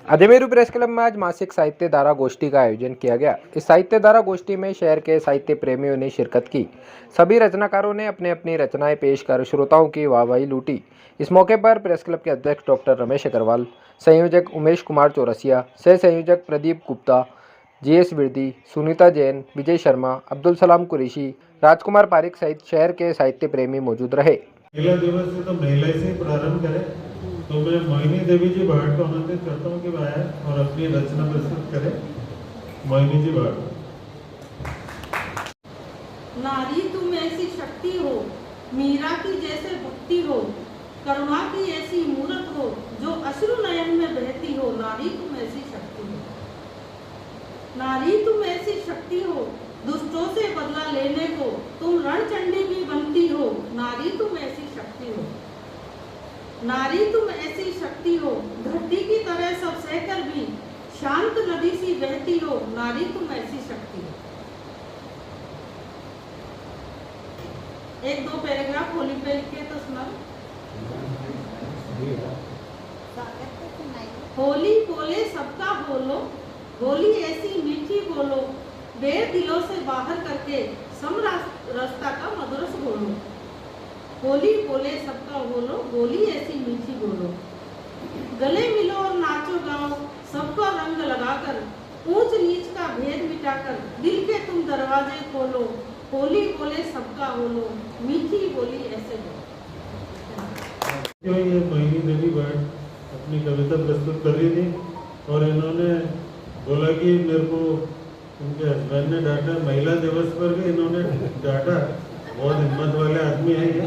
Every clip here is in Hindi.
अजमेरू प्रेस क्लब में आज मासिक साहित्य धारा गोष्ठी का आयोजन किया गया। इस साहित्य धारा गोष्ठी में शहर के साहित्य प्रेमियों ने शिरकत की। सभी रचनाकारों ने अपनी अपनी रचनाएं पेश कर श्रोताओं की वाहवाही लूटी। इस मौके पर प्रेस क्लब के अध्यक्ष डॉक्टर रमेश अग्रवाल, संयोजक उमेश कुमार चौरसिया, सह संयोजक प्रदीप गुप्ता, जीएस विर्दी, सुनीता जैन, विजय शर्मा, अब्दुल सलाम कुरैशी, राजकुमार पारिक सहित शहर के साहित्य प्रेमी मौजूद रहे। महिला दिवस से तो महिला से प्रारंभ करें, तो मैं मोहिनी देवी जी भाट को आमंत्रित करता हूँ कि वह आए और अपनी रचना प्रस्तुत करें। मोहिनी जी भाट। नारी तुम ऐसी शक्ति हो, मीरा की जैसे भक्ति हो, करुणा की ऐसी मूरत हो, जो अश्रु नयन में बहती हो। नारी तुम ऐसी शक्ति हो, नारी तुम ऐसी शक्ति हो, दुष्टों से बदला लेने को तुम रणचंडी भी बनती हो। नारी तुम ऐसी शक्ति हो, नारी तुम ऐसी शक्ति हो, धरती की तरह सब सहकर भी शांत नदी सी बहती हो। नारी तुम ऐसी शक्ति हो। एक दो पैराग्राफ होली पे लिखे तो सुना। होली बोले सबका बोलो, होली ऐसी मीठी बोलो, बेर दिलों से बाहर करके सम रास्ता का मधुरस बोलो। होली बोले सबका बोलो, होली ऐसी मीठी बोलो, गले मिलो और नाचो गाओ, सबका रंग लगाकर, ऊंच नीच का भेद मिटाकर, दिल के तुम दरवाजे खोलो। होली बोले सबका बोलो, मीठी बोली ऐसे बोलो। क्यों ये मोहिनी देवी भाट अपनी कविता प्रस्तुत कर रही थी और इन्होंने बोला कि मेरे को उनके हस्बैंड ने डांटा, महिला दिवस पर भी इन्होंने डांटा। बहुत हिम्मत वाले आदमी है ये।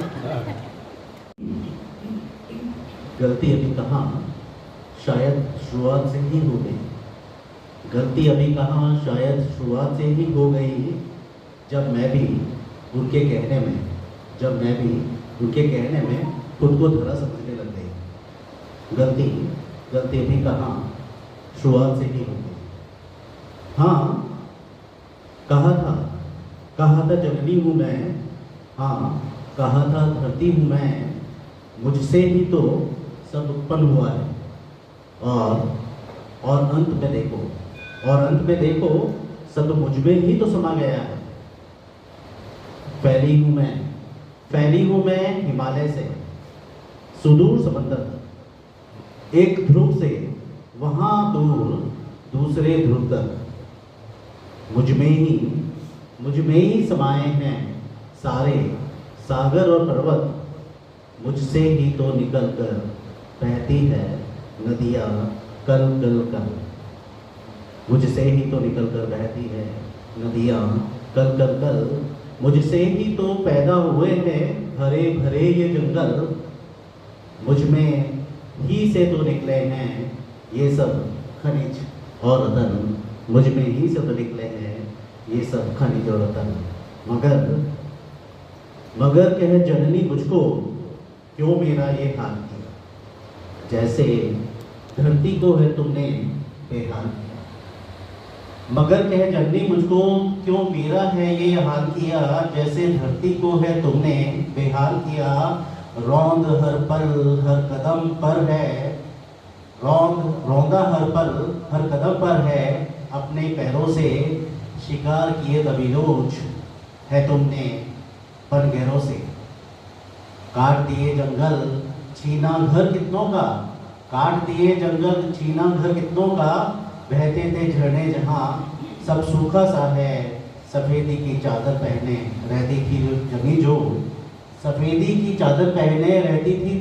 गलती अभी कहाँ, शायद शुरुआत से ही हो गई। गलती अभी कहाँ, शायद शुरुआत से ही हो गई। जब मैं भी उनके कहने में खुद को धरा समझने लग गई। गलती अभी कहाँ, शुरुआत से ही हो गई। हाँ, कहा था जननी हूँ मैं, हाँ कहा था धरती हूँ मैं, मुझसे ही तो सब उत्पन्न हुआ है। और अंत में देखो सब मुझ में ही तो समा गया है। फैली हूँ मैं हिमालय से सुदूर समंदर तक, एक ध्रुव से वहाँ दूर दूसरे ध्रुव तक। मुझ में ही समाये हैं सारे सागर और पर्वत। मुझसे ही तो निकल कर बहती है नदियाँ कल कल कल। मुझसे ही तो निकल कर बहती है नदियाँ कल कल कल। मुझसे ही तो पैदा हुए हैं हरे भरे ये जंगल। मुझ में ही से तो निकले हैं ये सब खनिज और रतन। मुझ में ही से तो निकले हैं ये सब खनिज और रतन। मगर कह जननी मुझको क्यों मेरा ये हाल किया, जैसे धरती को है तुमने बेहाल किया। मगर कह जननी मुझको क्यों मेरा है ये हाल किया, जैसे धरती को है तुमने बेहाल किया। रौंद हर पल हर कदम पर है, रौंदा हर कदम पर है। अपने पैरों से शिकार किए दबिलोच है तुमने पनगैरों से। काट दिए जंगल छीना घर कितनों का, काट दिए जंगल छीना घर कितनों का। बहते थे झरने जहाँ सब सूखा सा है, सफ़ेदी की चादर पहने रहती थी जमी जो। सफ़ेदी की चादर पहने रहती थी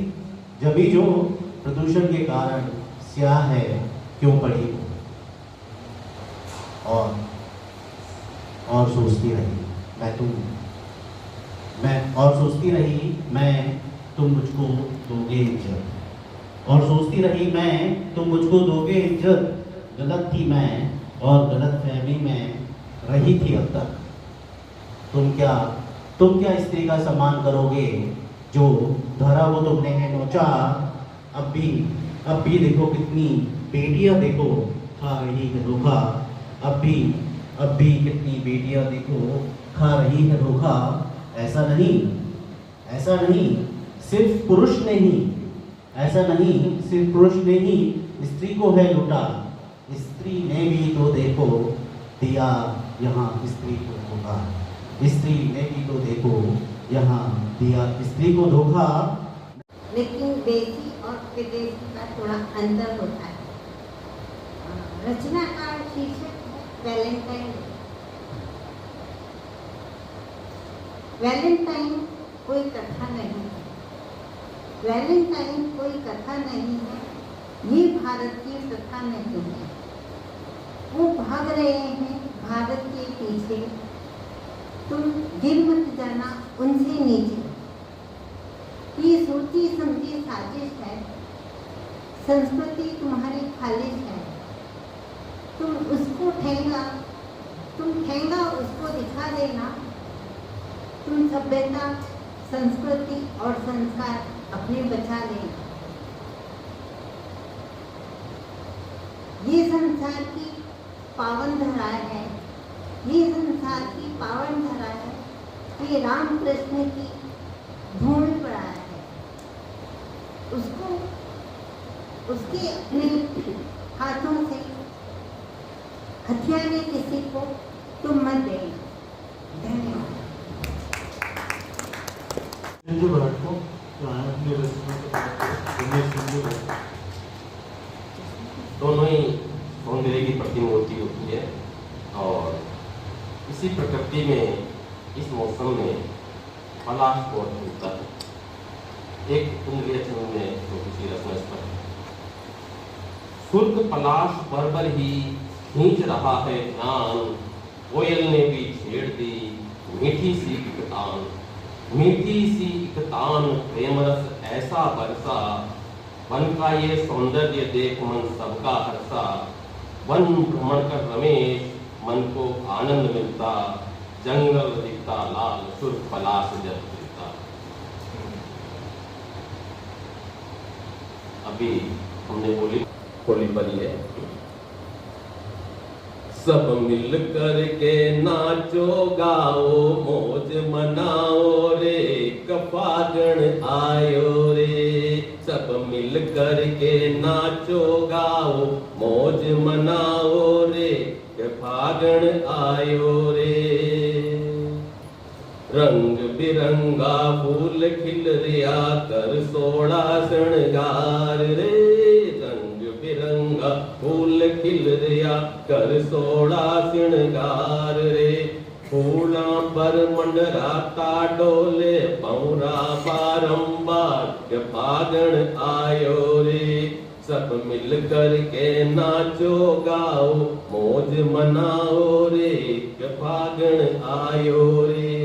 जमी जो, प्रदूषण के कारण स्याह है क्यों पड़ी हो। और सोचती रही मैं तुम मुझको दोगे इज्जत। और सोचती रही मैं तुम मुझको दोगे इज्जत। गलत थी मैं और गलत फहमी में रही थी अब तक। तुम क्या स्त्री का सम्मान करोगे जो धरा वो तुमने है नोचा। अब भी देखो कितनी बेटियां देखो खा रही है धोखा। अब भी कितनी बेटियां देखो खा रही है धोखा। ऐसा नहीं सिर्फ पुरुष ने ही स्त्री को है लूटा, स्त्री ने भी तो देखो दिया यहाँ स्त्री को धोखा। स्त्री ने भी तो देखो यहाँ दिया स्त्री को धोखा। लेकिन देसी और विदेशी का थोड़ा अंतर होता है। रचना का शीर्षक है वैलेंटाइन। वैलेंटाइन कोई कथा नहीं है, वैलेंटाइन कोई कथा नहीं है, ये भारत की प्रथा नहीं है। वो भाग रहे हैं भारत के पीछे, तुम गिर मत जाना उनसे नीचे। ये सोची समझी साजिश है, संस्कृति तुम्हारी खालिश है। तुम ठेंगा उसको दिखा देना। तुम सभ्यता, संस्कृति और संस्कार अपने बचा लेना। ये संसार की पावन धरा है, ये संसार की पावन धरा है। ये राम कृष्ण की भूमि पड़ा है। उसको उसके अपने हाथों से हथियाने किसी को तुम मत देना। धन्यवाद। सिंधु घाट को यहाँ अपनी रचना के साथ सिंधु घाट दोनों ही सौंदर्य की प्रतिमूर्ति होती है और इसी प्रकृति में इस मौसम में पलाश बहुत होता है। एक इंद्रिय छंद में छोटी सी रचना इस पर। शुल्क पलाश पर ही खींच रहा है ध्यान, कोयल ने भी छेड़ दी मीठी सी इकतान। मीठी सी इकतान प्रेम रस ऐसा बरसा, वन का ये सौंदर्य देख मन सबका हर्षा। वन भ्रमण कर रमेश मन को आनंद मिलता, जंगल दिखता लाल शुल्क पलाश जब दिखता। अभी हमने होली पर है। सब मिल कर के नाचो गाओ मौज मनाओ रे, कपागण आयो रे। सब मिल कर के नाचो गाओ मौज मनाओ रे, कपागण आयो रे। रंग बिरंगा फूल खिल रिया कर सोड़ा श्रृंगार रे। बिरंगा फूल खिल रिया कर सोड़ा श्रृंगार रे। फूला पर मंडराता डोले पौरा बारंबार, के फागण आयो रे। सब मिल कर के नाचो गाओ मौज मनाओ रे, के फागण आयो रे।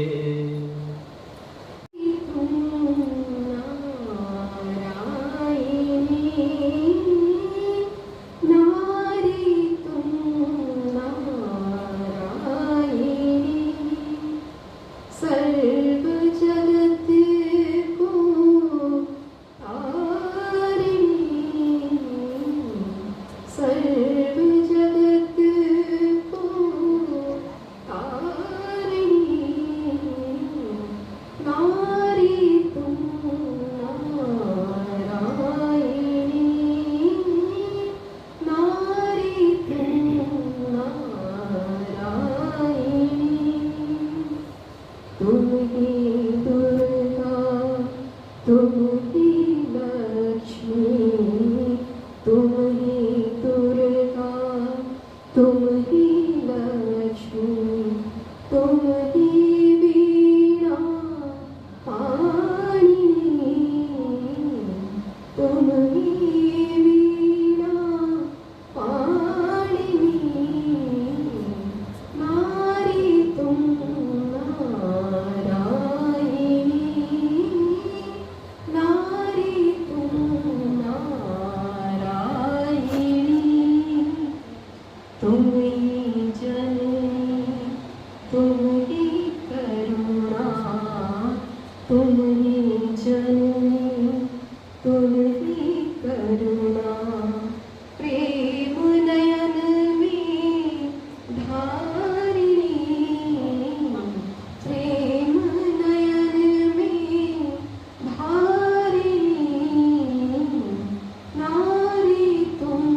तुम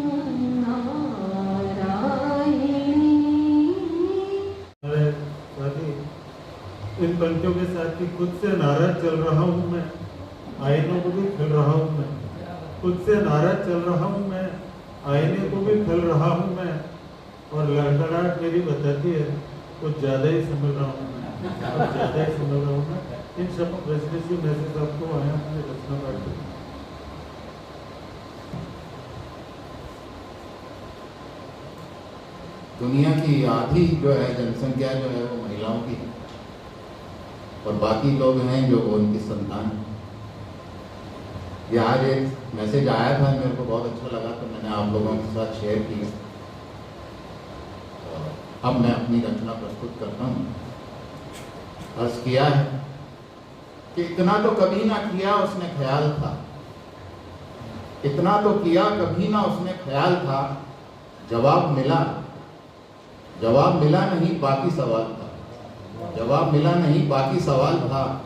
से नाराज चल रहा हूँ मैं, आईनों को भी खिल रहा हूँ मैं। खुद से नाराज चल रहा हूँ मैं, आईने को भी खिल रहा हूँ मैं। और लड़खड़ाहट मेरी बताती है कुछ ज़्यादा ही समझ रहा हूँ मैं, कुछ ज़्यादा ही समझ रहा हूँ मैं। इन सब रेजिडेंसी मैसेज आपको आया मुझे रचना पार्टी। दुनिया की आधी जो है जनसंख्या जो है वो महिलाओं की है और बाकी लोग हैं जो उनकी संतान है। ये आज एक मैसेज आया था, मेरे को बहुत अच्छा लगा तो मैंने आप लोगों के साथ शेयर किया। अब मैं अपनी रचना प्रस्तुत करता हूँ। अर्ज किया है कि इतना तो कभी ना किया उसने ख्याल था, इतना तो किया कभी ना उसने ख्याल था। जवाब मिला नहीं बाकी सवाल था, जवाब मिला नहीं बाकी सवाल था।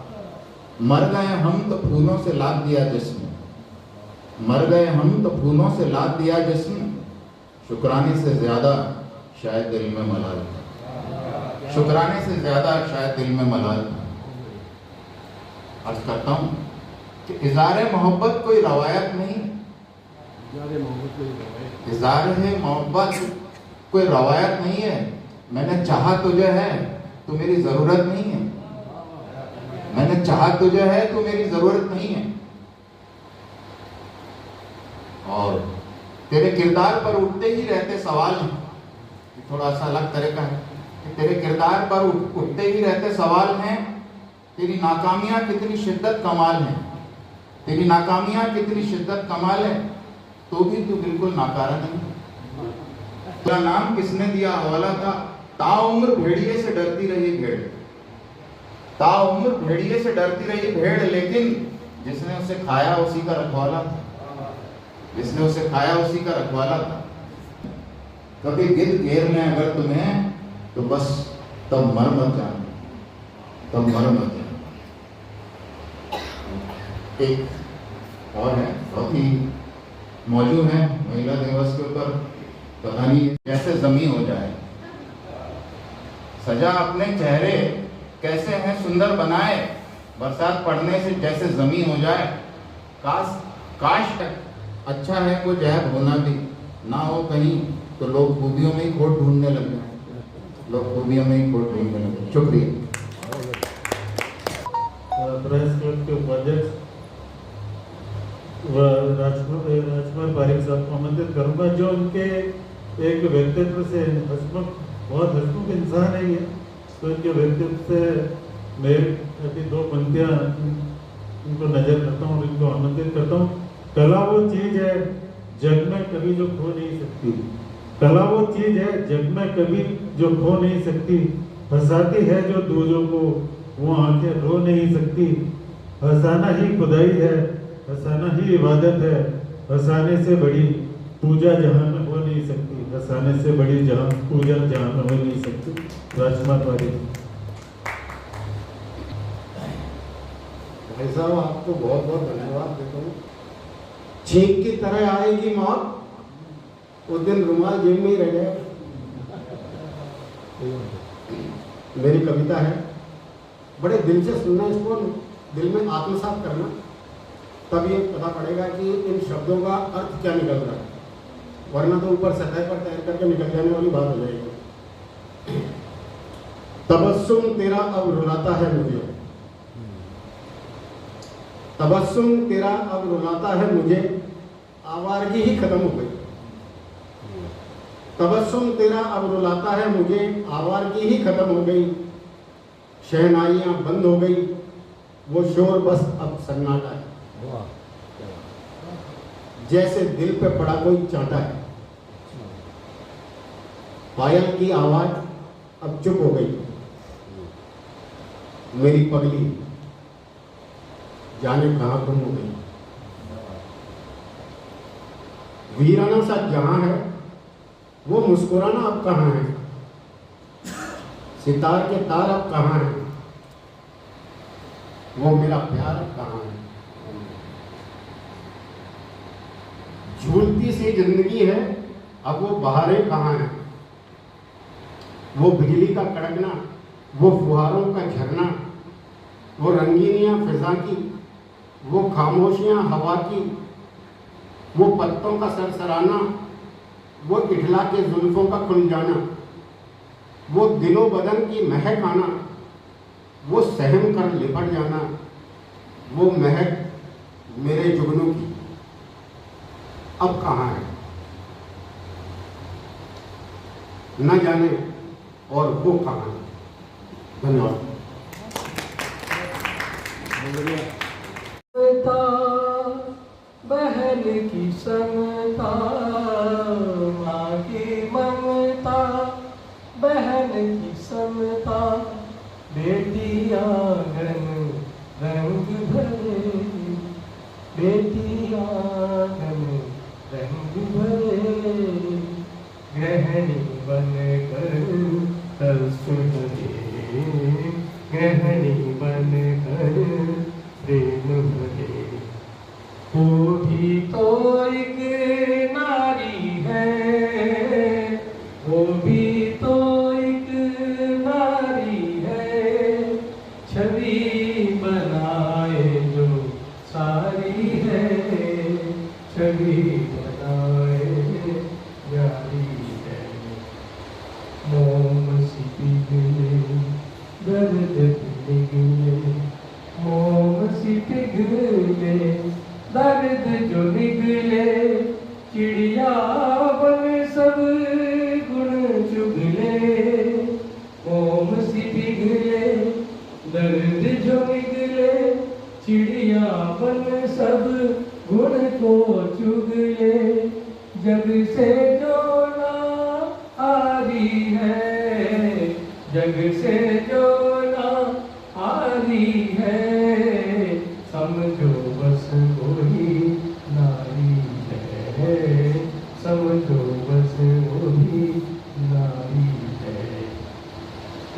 मर गए हम तो फूलों से लाद दिया जिस्म, मर गए हम तो फूलों से लाद दिया जिस्म। शुक्राने से ज्यादा शायद दिल में मलाल था, शुक्राने से ज्यादा शायद दिल में मलाल था। अर्ज करता हूँ कि इज़ारे मोहब्बत कोई रवायत नहीं, इज़ारे मोहब्बत कोई रवायत नहीं है। मैंने चाहा तुझे है तो मेरी जरूरत नहीं है, मैंने चाहा तुझे है तो मेरी जरूरत नहीं है। और तेरे किरदार पर उठते ही रहते सवाल हैं, थोड़ा सा अलग तरह का है कि तेरे किरदार पर उठते ही रहते सवाल हैं। तेरी नाकामियां कितनी शिद्दत कमाल है, तेरी नाकामियां कितनी शिद्दत कमाल है, तो भी तू बिल्कुल नाकारा नहीं। तेरा नाम किसने दिया हवाला था, ताउम्र भेड़िए से डरती रही भेड़, ताउम्र भेड़िए से डरती रही भेड़। लेकिन जिसने उसे खाया उसी का रखवाला था, जिसने उसे खाया उसी का रखवाला था। कभी गिद्ध घेर में अगर तुम्हें तो बस तब मर मत जाना, तब मर मत जाना। एक और है, बहुत ही मौजूद है महिला दिवस के ऊपर। पता नहीं कैसे जमी हो जाए, सजा अपने चेहरे कैसे हैं सुंदर बनाए, बरसात पड़ने से जैसे जमी हो जाए। काश अच्छा है वो जैब होना भी ना हो कहीं, तो लोग खूबियों में ही खोट ढूंढने लग जाए, लोग खूबियों में ही खोट ढूंढने लग जाए। शुक्रिया। प्रेस क्लब के उपाध्यक्ष राजकुमार पारिक साहब को आमंत्रित करूंगा, जो उनके एक व्यक्तित्व से बहुत हंसमुख इंसान है ये, तो इनके व्यक्तित्व से मेरी अभी दो पंक्तियां इनको नजर करता हूँ और इनको आमंत्रित करता हूँ। कला वो चीज है जग में कभी जो खो नहीं सकती, कला वो चीज है जग में कभी जो खो नहीं सकती। हंसाती है जो दूजों को वो आंखें रो नहीं सकती। हंसाना ही खुदाई है, हंसाना ही इबादत है, हंसाने से बड़ी पूजा जहां में हो नहीं सकती, हंसाने से बड़ी पूजा जहां में हो नहीं सकती। राजकुमार पारिक। भाई साहब आपको बहुत बहुत धन्यवाद देता हूँ। छींक की तरह आएगी मौत, उस दिन रुमाल जेब में ही रह गया। मेरी कविता है, बड़े दिल से सुनना, इसको दिल में आत्मसात करना, तब ये पता पड़ेगा कि इन शब्दों का अर्थ क्या निकल रहा है, वरना तो ऊपर सतह पर तैर करके निकल जाने वाली बात हो जाएगी। तबस्सुम तेरा अब रुलाता है मुझे, तबस्सुम तेरा अब रुलाता है मुझे, आवारगी ही खत्म हो गई। तबस्सुम तेरा अब रुलाता है मुझे, आवारगी ही खत्म हो गई। शहनाइयाँ बंद हो गई, वो शोर बस अब सन्नाटा है। जैसे दिल पे पड़ा कोई चांटा है। पायल की आवाज अब चुप हो गई। मेरी पगली जाने कहाँ गुम हो गई। वीराना सा जहां है वो मुस्कुराना अब कहाँ है। सितार के तार अब कहाँ है, वो मेरा प्यार अब कहाँ है। झूलती सी जिंदगी है, अब वो बहारें कहाँ हैं। वो बिजली का कड़कना, वो फुहारों का झरना, वो रंगीनियाँ फिजा की, वो खामोशियाँ हवा की, वो पत्तों का सरसराना, वो इठला के जुल्फों का खुल जाना, वो दिलो बदन की महक आना, वो सहम कर लिपट जाना, वो महक मेरे जुगनू की अब कहाँ है न जाने, और वो कहाँ है। धन्यवाद। बहन की समता, माँ की ममता, बहन की समता, बेटी आंगन रंग भरे, बेटी आंगन रंग भरे, गृहिणी बनकर तरस भरे, गृहिणी बनकर प्रेम भरे। वो भी तो एक नारी है, वो भी तो एक नारी है, छवि बनाए जो सारी है, छवि बनाए यारी है। मोम सी पिघले दर्द पिघले, मोम सी पिघले दर्द जो निकले, चिड़िया बन सब गुण चुगले, मोम सी पिघले दर्द जो निकले, चिड़िया बन सब गुण को चुगले। जग से जो ना आरी है, जग से जो ना आरी है, समझो बस वही नारी है, समझो बस वही नारी है।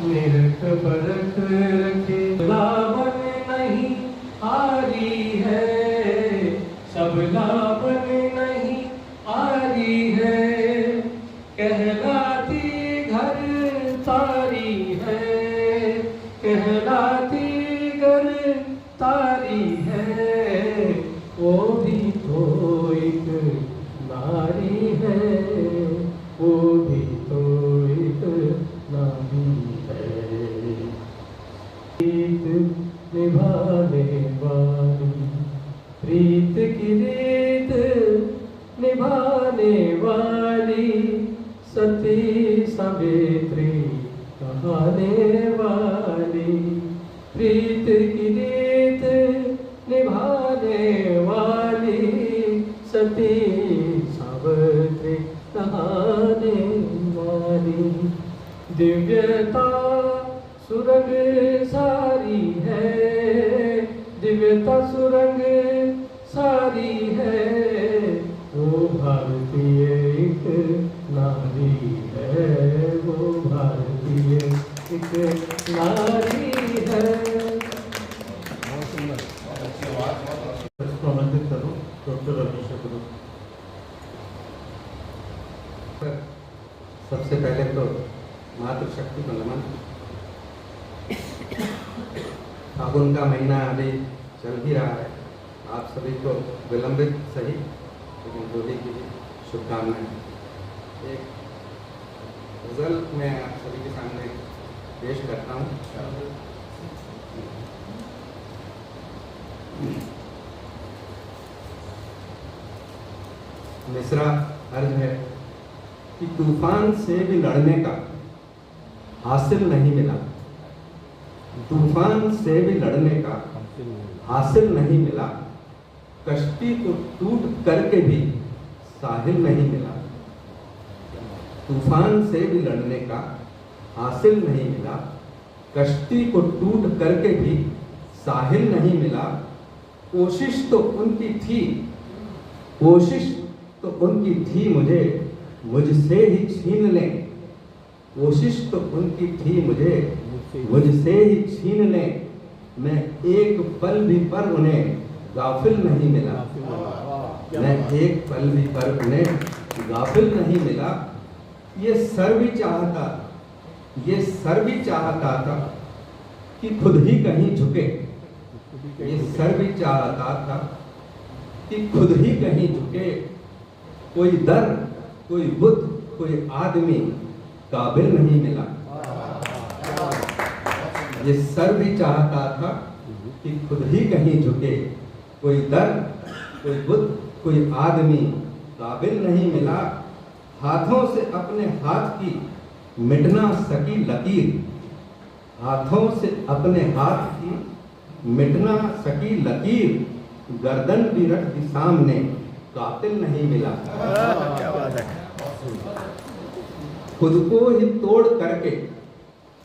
निरख परख रखे लावन नहीं आरी है, सब लावन नहीं आरी है, कहलाती घर तारी है, कहलाती घर तारी है, वो भी तो एक नारी है, वो भी तो एक नारी है। प्रीत निभाने वाली, प्रीत की रीत निभाने वाली, सती सावित्री कहाने वाली, प्रीत की रीत निभाने वाली, सती सावित्री कहाने वाली। दिव्यता सुरंग सारी है, दिव्यता सुरंग सारी है, वो भारतीय एक नारी है, वो भारतीय एक नारी है। इसको आमंत्रित करो डॉक्टर अभिषेक करो। सबसे पहले तो मातृशक्ति को नमन। फागुन का महीना अभी चल ही रहा है, आप सभी को विलंबित सही लेकिन होली की शुभकामनाएं। एक गजल मैं आप सभी के सामने पेश करता हूँ। मिसरा अर्ज है कि तूफान से भी लड़ने का हासिल नहीं मिला, तूफान से भी लड़ने का हासिल नहीं मिला, कश्ती को टूट करके भी साहिल नहीं मिला, तूफान से भी लड़ने का हासिल नहीं मिला, कश्ती को टूट करके भी साहिल नहीं मिला। कोशिश तो उनकी थी, कोशिश तो उनकी थी मुझे मुझसे ही छीन लें, कोशिश तो उनकी थी मुझे मुझसे ही छीन लें, मैं एक पल भी पर उन्हें गाफिल नहीं मिला, मैं एक पल भी पर उन्हें गाफिल नहीं मिला। ये सर भी चाहता, ये सर भी चाहता था कि खुद ही कहीं झुके, सर भी चाहता था कि खुद ही कहीं झुके, कोई दर, कोई बुद्ध, कोई आदमी काबिल नहीं मिला। ये सर भी चाहता था कि खुद ही कहीं झुके, कोई दर, कोई बुद्ध, कोई आदमी काबिल नहीं मिला। हाथों से अपने हाथ की मिटना सकी लकीर, हाथों से अपने हाथ की मिटना सकी लकीर, गर्दन भी रख दी सामने, कातिल नहीं मिला। खुद को ही तोड़ करके,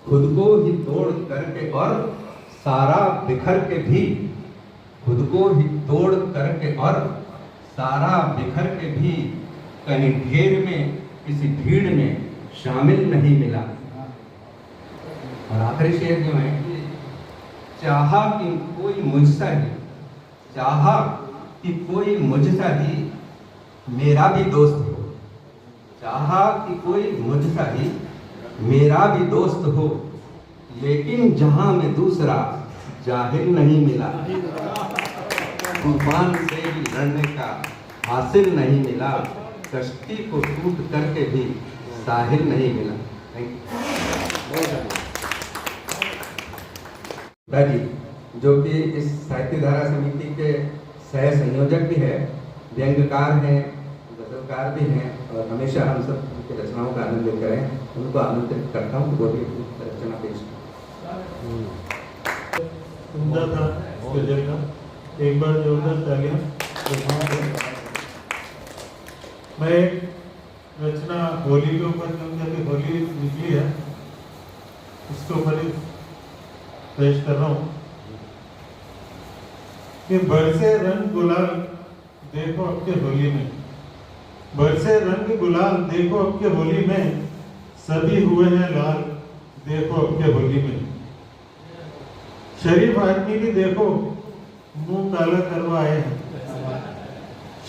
खुद को ही तोड़ करके और सारा बिखर के भी, खुद को ही तोड़ करके और सारा बिखर के भी, कहीं ढेर में किसी भीड़ में शामिल नहीं मिला। और आखिरी शेर जो है, चाहा कि कोई मुझसा ही, चाहा कि कोई मुझसा ही मेरा भी दोस्त हो, चाहा कि कोई मुझसा ही मेरा भी दोस्त हो, लेकिन जहां में दूसरा जाहिल नहीं मिला। तूफान से भी लड़ने का हासिल नहीं मिला, कश्ती को टूट करके भी साहिल नहीं मिला। जी, जो कि इस साहित्य धारा समिति के सह संयोजक भी है, व्यंग्यकार हैं, गजलकार भी हैं, और हमेशा हम सब उनकी रचनाओं का आनंद लेकर हैं। उनको आमंत्रित करता हूँ वो भी रचना पेश उम्दा था गजल का। एक बार जोरदार तालियां। मैं एक रचना होली के ऊपर, क्योंकि अभी होली निकली है, उसके ऊपर ही पेश कर रहा हूँ कि बरसे रंग गुलाल देखो अब के होली में, बरसे रंग गुलाल देखो अब के होली में, सभी हुए हैं लाल देखो अब के होली में। शरीफ आदमी भी देखो मुंह काला करवा आए हैं,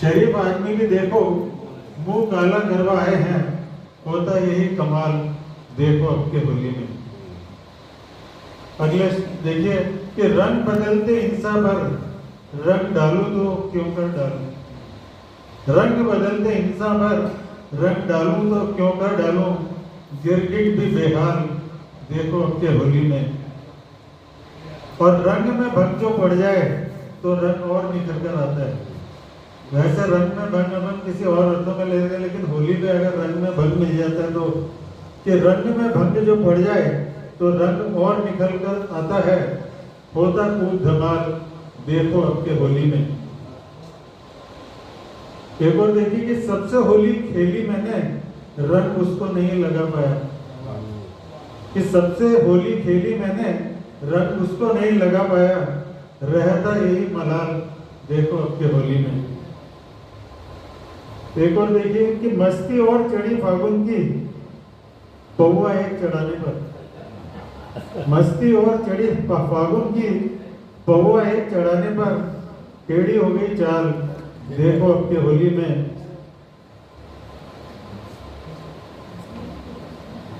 शरीफ आदमी भी देखो मुंह काला करवा आए हैं, होता यही कमाल देखो अब के होली में। अगले देखिए कि रंग बदलते इंसान पर रंग डालूं तो क्यों कर डालूं, रंग बदलते इंसान पर रंग डालूं तो क्यों कर डालूं, गिरगिट भी बेहाल देखो अब के होली में। और रंग में भंग जो पड़ जाए तो रंग और निखर कर आता है। वैसे रंग में भंग अपन किसी और अर्थों में लेंगे, लेकिन होली पे अगर रंग में भंग मिल जाता है तो कि रंग में भंग जो पड़ जाए तो रंग और निकल कर आता है, होता कूद धमाल देखो अब के होली में। एक और देखिए कि सबसे होली खेली मैंने, रंग उसको नहीं लगा पाया, कि सबसे होली खेली मैंने, रंग उसको नहीं लगा पाया, रहता यही मलाल देखो अब के होली में। एक और देखिए कि मस्ती और चढ़ी फागुन की, पौआ एक चढ़ाने पर, मस्ती और चढ़ी फागुन की, पौआ एक चढ़ाने पर, टेढ़ी हो गई चाल देखो अब के होली में।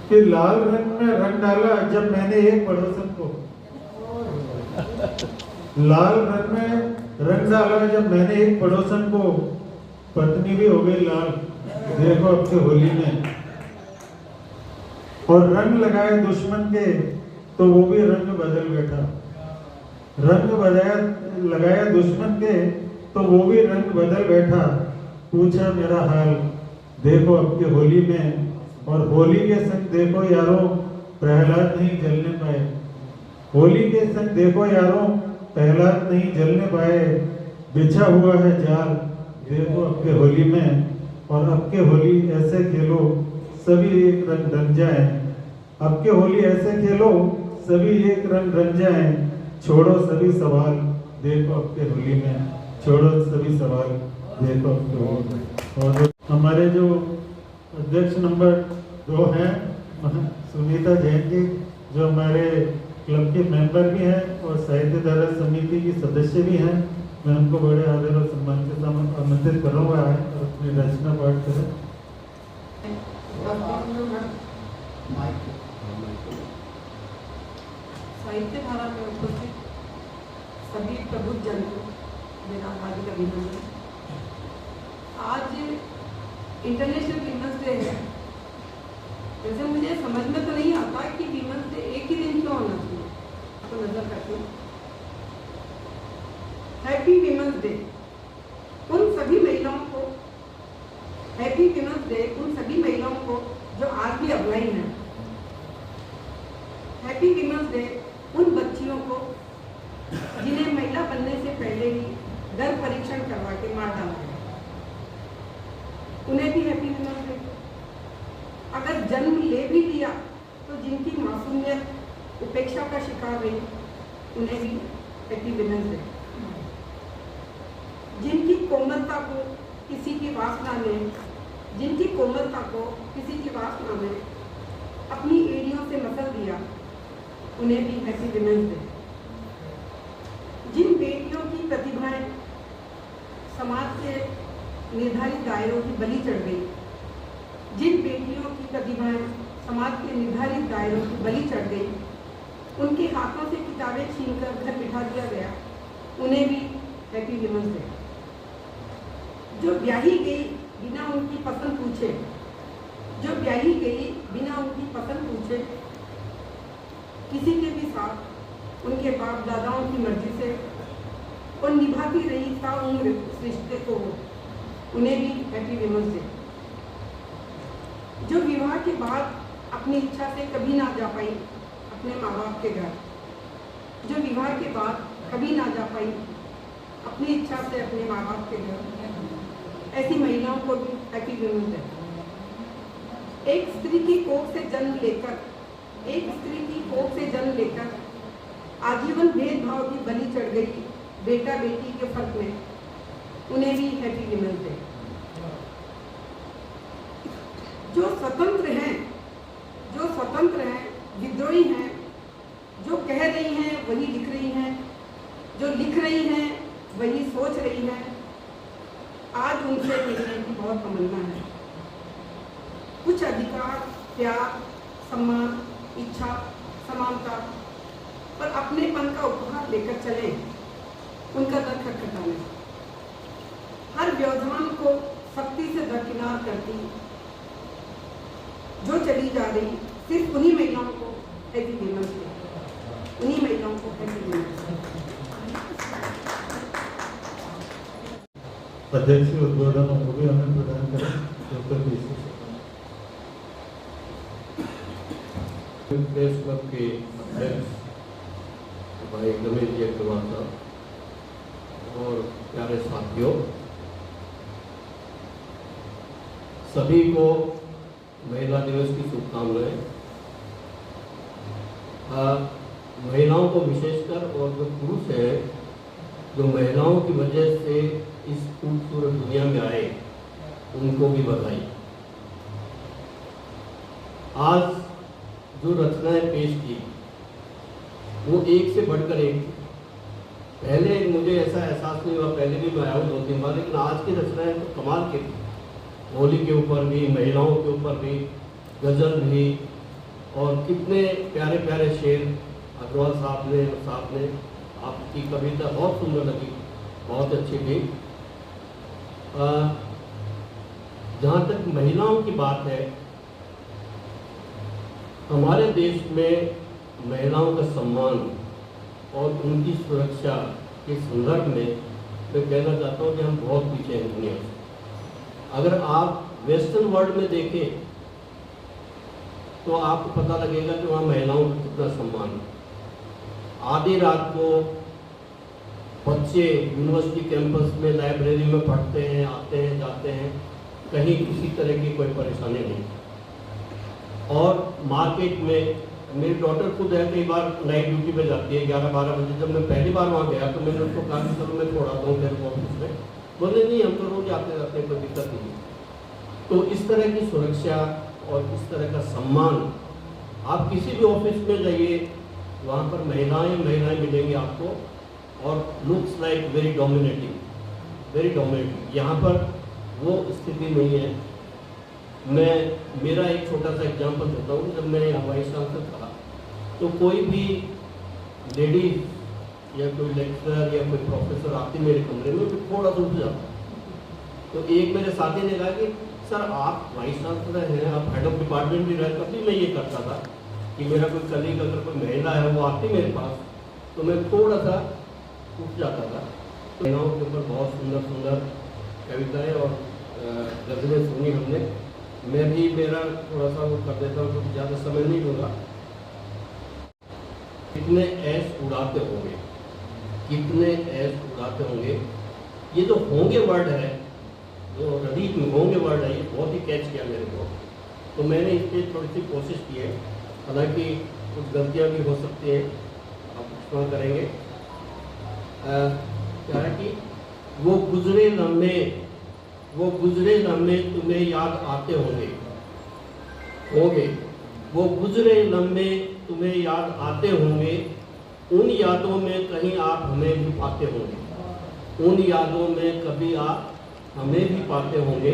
कि लाल रंग में रंग डाला जब मैंने एक पड़ोसन को, लाल रंग में रंग डाला जब मैंने एक पड़ोसन को, पत्नी भी हो गई लाल देखो अब के होली में। और रंग लगाए दुश्मन के तो वो भी रंग बदल बैठा, रंग लगाया दुश्मन के तो वो भी रंग बदल बैठा, पूछा मेरा हाल देखो अब के होली में। और होली के संग देखो यारों प्रहलाद नहीं जलने पाए, होली के संग देखो यारों प्रहलाद नहीं जलने पाए, बिछा हुआ है जाल देखो अब के होली में। और अब के होली ऐसे खेलो सभी एक रंग रंग जाए, अब के होली ऐसे खेलो सभी एक रंग रंग जाए, छोड़ो सभी सवाल देखो अब के होली में, छोड़ो सभी सवाल देखो अब के होली में। और हमारे जो अध्यक्ष नंबर 2 हैं सुनीता जैन जी, जो हमारे क्लब के मेंबर भी हैं और साहित्य धारा समिति की सदस्य भी हैं, मैं उनको बड़े आदर और सम्मान के साथ आमंत्रित कर रहा हूँ और अपनी रचना पाठ करें। साहित्य धारा में उपस्थित सभी प्रबुद्ध जन को मेरा हार्दिक अभिनंदन। आज इंटरनेशनल वीमेंस डे है। वैसे मुझे समझ में तो नहीं आता कि वीमेंस डे एक ही दिन क्यों होना चाहिए, तो नजर करती हूँ। हैप्पी वीमेंस डे उन सभी महिलाओं को, हैप्पी वीमेंस डे उन सभी महिलाओं को जो आज भी अबलाइन है। हैप्पी वीमेंस डे उन बच्चियों को जिन्हें महिला बनने से पहले ही गर्भ परीक्षण करवा के मार डाला गया, उन्हें भी हैप्पी वीमेंस डे। अगर जन्म ले भी लिया तो जिनकी मासूमियत उपेक्षा का शिकार रही, उन्हें भी हैप्पी वीमेंस डे। जिनकी कोमलता को किसी की वासना ने, जिनकी कोमलता को किसी की वासना ने अपनी एड़ियों से मसल दिया, उन्हें भी हैप्पी वीमेंस डे। जिन बेटियों की प्रतिभाएं समाज के निर्धारित दायरों की बलि चढ़ गई, जिन बेटियों की प्रतिभाएं समाज के निर्धारित दायरों की बलि चढ़ गई, उनके हाथों से किताबें छीनकर घर बिठा दिया गया, उन्हें भी हैप्पी वीमेंस डे। जो ब्याही गई बिना उनकी पसंद पूछे, जो ब्याही गई बिना उनकी पसंद पूछे, किसी के भी साथ उनके बाप दादाओं की मर्जी से और निभाती रही ताउम्र उस रिश्ते को, उन्हें भी हैप्पी वीमेंस डे। जो विवाह के बाद अपनी इच्छा से कभी ना जा पाई अपने माँ बाप के घर, जो विवाह के बाद कभी ना जा पाई अपनी इच्छा से अपने माँ बाप के घर, ऐसी महिलाओं को भी हैप्पी वीमेंस डे। एक स्त्री की कोख से जन्म लेकर, एक स्त्री की कोख से जन्म लेकर आजीवन भेदभाव की बलि चढ़ गई बेटा बेटी के फर्क में, उन्हें भी हैप्पी वीमेंस डे। जो स्वतंत्र हैं, जो स्वतंत्र हैं, विद्रोही हैं, जो कह रही हैं वही लिख रही हैं, जो लिख रही हैं वही सोच रही हैं, आज उनसे मिलने की बहुत तमन्ना है। कुछ अधिकार, प्यार, सम्मान, इच्छा, समानता पर अपनेपन का उपहार लेकर चले, उनका दर खटखटाने। हर व्यवधान को सख्ती से दरकिनार करती जो चली जा रही, सिर्फ उन्हीं महिलाओं को हैप्पी वीमेंस डे, उन्हीं महिलाओं को हैप्पी वीमेंस डे। अध्यक्ष उद्बोधनों को भी हमें प्रदान करें। डॉक्टर पीसी प्रेस क्लब के अध्यक्ष भाई रमेश जी अग्रवाल साहब और प्यारे साथियों, सभी को महिला दिवस की शुभकामनाएं। महिलाओं को विशेषकर और जो पुरुष है, जो महिलाओं की वजह से इस खूबसूरत दुनिया में आए, उनको भी बधाई। आज जो रचनाएं पेश की वो एक से बढ़कर एक। पहले मुझे ऐसा एहसास नहीं हुआ, पहले भी मैं आया हूँ 2-3 बार, लेकिन आज की रचनाएं तो कमाल की थी। होली के ऊपर भी, महिलाओं के ऊपर भी, गजल भी, और कितने प्यारे प्यारे शेर अग्रवाल साहब ने आपकी कविता बहुत सुंदर लगी, बहुत अच्छी थी। जहाँ तक महिलाओं की बात है, हमारे देश में महिलाओं का सम्मान और उनकी सुरक्षा के संदर्भ में मैं कहना चाहता हूँ कि हम बहुत पीछे हैं दुनिया से। अगर आप वेस्टर्न वर्ल्ड में देखें तो आपको पता लगेगा कि वहाँ महिलाओं का कितना सम्मान है। आधी रात को बच्चे यूनिवर्सिटी कैंपस में, लाइब्रेरी में पढ़ते हैं, आते हैं, जाते हैं, कहीं किसी तरह की कोई परेशानी नहीं। और मार्केट में मेरी डॉटर खुद है, कई बार नाइट ड्यूटी पे जाती है 11-12 बजे। जब मैं पहली बार वहाँ गया तो मैंने उसको कहा कि चलो मैं छोड़ाता हूँ तेरे को ऑफिस में। बोले नहीं, हम तो रोज आते जाते हैं, कोई दिक्कत नहीं। तो इस तरह की सुरक्षा और इस तरह का सम्मान, आप किसी भी ऑफिस में जाइए, वहाँ पर महिलाएं मिलेंगी आपको, और लुक्स लाइक वेरी डोमिनेटिंग। यहाँ पर वो स्थिति नहीं है। मेरा एक छोटा सा एग्जांपल देता हूँ। जब मैं वाइस चांसलर था तो कोई भी लेडीज या कोई लेक्चरर या कोई प्रोफेसर आते मेरे कमरे में, मैं थोड़ा सा उठ जाता। तो एक मेरे साथी ने कहा कि सर आप वाइस चांसलर हैं, आप हेड ऑफ डिपार्टमेंट भी रहे, तभी मैं ये करता था कि मेरा कोई कलीग अगर कोई महिला है वो आती मेरे पास तो मैं थोड़ा सा उठ जाता था। महिलाओं के ऊपर बहुत सुंदर सुंदर कविताएँ और गज़लें सुनी हमने। मैं भी मेरा थोड़ा सा वो कर देता हूँ, क्योंकि ज़्यादा समय नहीं होगा। कितने ऐश उड़ाते होंगे, कितने ऐश उड़ाते होंगे, ये जो होंगे वर्ड है, जो रदीप में होंगे वर्ड है, ये बहुत ही कैच किया मेरे को। तो मैंने इस पर थोड़ी सी कोशिश की है, हालांकि कुछ गलतियाँ भी हो सकती हैं, आप क्षमा करेंगे। क्या है कि वो गुजरे लम्हे तुम्हें याद आते होंगे, वो गुजरे लम्हे तुम्हें याद आते होंगे, उन यादों में कहीं आप हमें भी पाते होंगे, उन यादों में कभी आप हमें भी पाते होंगे।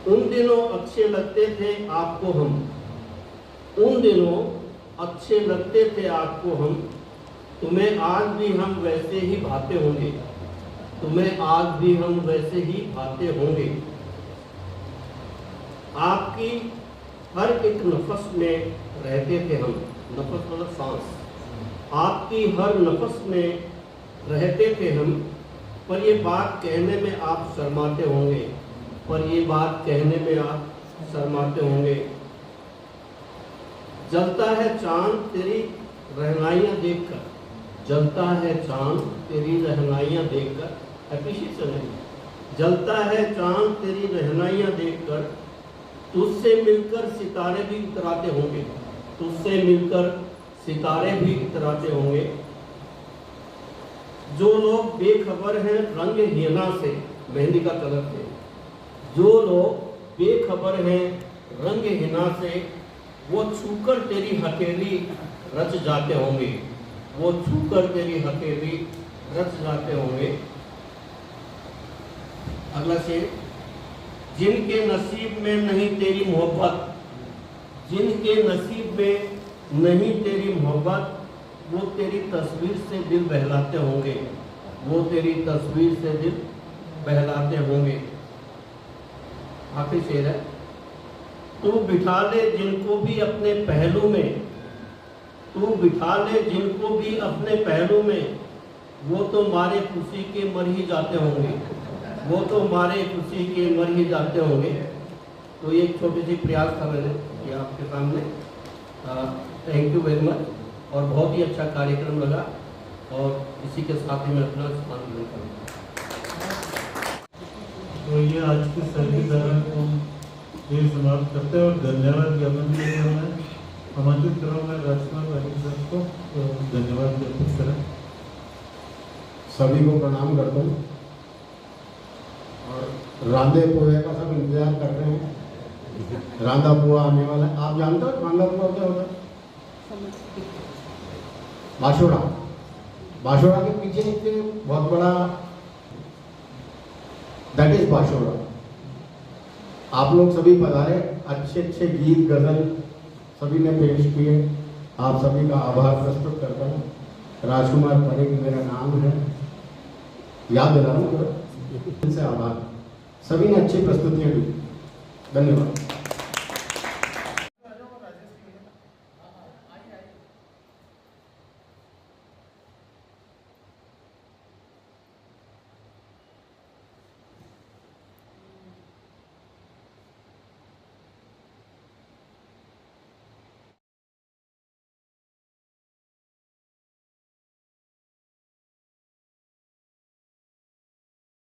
उन दिनों अच्छे लगते थे आपको हम, उन दिनों अच्छे लगते थे आपको हम, तुम्हें आज भी हम वैसे ही भाते होंगे, तुम्हें आज भी हम वैसे ही भाते होंगे। आपकी हर एक नफस में रहते थे हम, नफस मतलब सांस, आपकी हर नफस में रहते थे हम, पर ये बात कहने में आप शर्माते होंगे, पर ये बात कहने में आप शर्माते होंगे। जलता है चांद तेरी रहनाइयाँ देखकर, जलता है चांद तेरी रहनाइयाँ देखकर, एप्रिशिएशन है। जलता है चांद तेरी रहनाइयाँ देखकर, तुझसे मिलकर सितारे भी इतराते होंगे, तुझसे मिलकर सितारे भी इतराते होंगे। जो लोग बेखबर हैं रंग हिना से, मेहंदी का कलर से, जो लोग बेखबर हैं रंग हिना से, वो छूकर तेरी हथेली रच जाते होंगे, वो छूकर तेरी हथेली रच जाते होंगे। अगला शेर, जिनके नसीब में नहीं तेरी मोहब्बत, जिनके नसीब में नहीं तेरी मोहब्बत, वो तेरी तस्वीर से दिल बहलाते होंगे, वो तेरी तस्वीर से दिल बहलाते होंगे। आखिरी शेर है, तू बिठा ले जिनको भी अपने पहलू में, तू बिठा ले जिनको भी अपने पहलू में, वो तो मारे खुशी के मर ही जाते होंगे, वो तो मारे खुशी के मर ही जाते होंगे। तो ये एक छोटी सी प्रयास था मैंने किया आपके सामने। थैंक यू वेरी मच, और बहुत ही अच्छा कार्यक्रम लगा, और इसी के साथ ही मैं अपना सम्मान करूँगा। तो ये आज के साहित्य धारा को ये समाप्त करते हैं और धन्यवाद ज्ञापन भी आमंत्रित करूँ मैं राजकुमार पाटिल साहब को, तो धन्यवाद ज्ञापित करें। सभी को प्रणाम करता हूँ और रांधे पोहे का सब इंतजार कर रहे हैं। रांधा पोहा आने वाला है। आप जानते हो रांधा पोहा क्या होता है? बाशोड़ा, बाशोड़ा के पीछे एक बहुत बड़ा, दैट इज बाशोड़ा। आप लोग सभी पधारे, अच्छे अच्छे गीत गजल सभी ने पेश किए। आप सभी का आभार प्रस्तुत करता हूँ। राजकुमार परेख मेरा नाम है, याद दिला रहा हूँ, से आभार। सभी ने अच्छी प्रस्तुतियाँ दी, धन्यवाद।